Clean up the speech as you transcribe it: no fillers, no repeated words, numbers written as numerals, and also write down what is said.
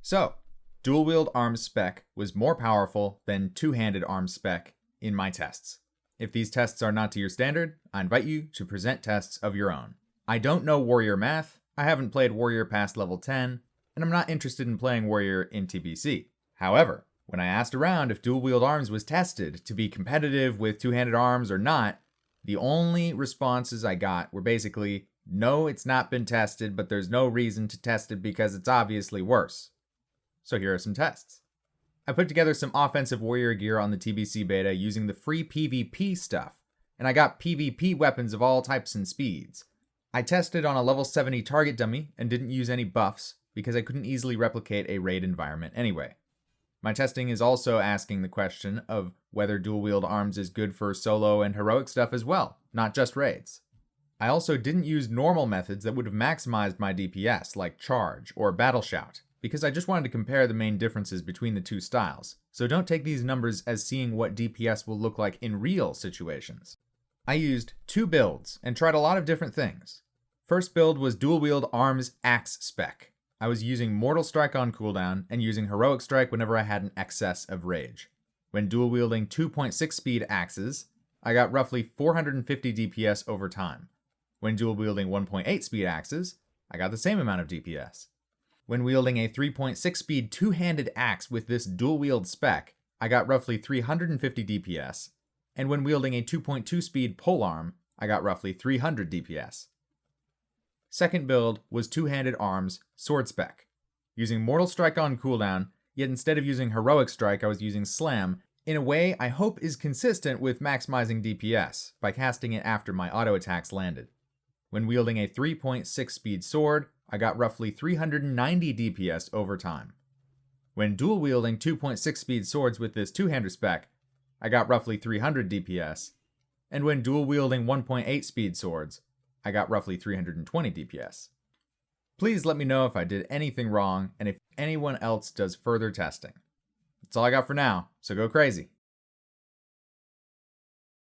So, dual wield arms spec was more powerful than two-handed arms spec in my tests. If these tests are not to your standard, I invite you to present tests of your own. I don't know warrior math, I haven't played warrior past level 10, and I'm not interested in playing warrior in TBC. However, when I asked around if dual wield arms was tested to be competitive with two-handed arms or not, the only responses I got were basically, no, it's not been tested, but there's no reason to test it because it's obviously worse. So here are some tests. I put together some offensive warrior gear on the TBC beta using the free PvP stuff, and I got PvP weapons of all types and speeds. I tested on a level 70 target dummy and didn't use any buffs because I couldn't easily replicate a raid environment anyway. My testing is also asking the question of whether dual wield arms is good for solo and heroic stuff as well, not just raids. I also didn't use normal methods that would have maximized my DPS, like charge or battle shout, because I just wanted to compare the main differences between the two styles, so don't take these numbers as seeing what DPS will look like in real situations. I used 2 builds and tried a lot of different things. First build was dual wield arms axe spec. I was using Mortal Strike on cooldown and using Heroic Strike whenever I had an excess of rage. When dual wielding 2.6 speed axes, I got roughly 450 DPS over time. When dual wielding 1.8 speed axes, I got the same amount of DPS. When wielding a 3.6 speed two-handed axe with this dual wield spec, I got roughly 350 DPS. And when wielding a 2.2 speed polearm, I got roughly 300 DPS. Second build was two-handed arms sword spec. Using Mortal Strike on cooldown, yet instead of using Heroic Strike I was using Slam, in a way I hope is consistent with maximizing DPS, by casting it after my auto attacks landed. When wielding a 3.6 speed sword, I got roughly 390 DPS over time. When dual wielding 2.6 speed swords with this two-hander spec, I got roughly 300 DPS, and when dual wielding 1.8 speed swords, I got roughly 320 DPS. Please let me know if I did anything wrong and if anyone else does further testing. That's all I got for now, so go crazy.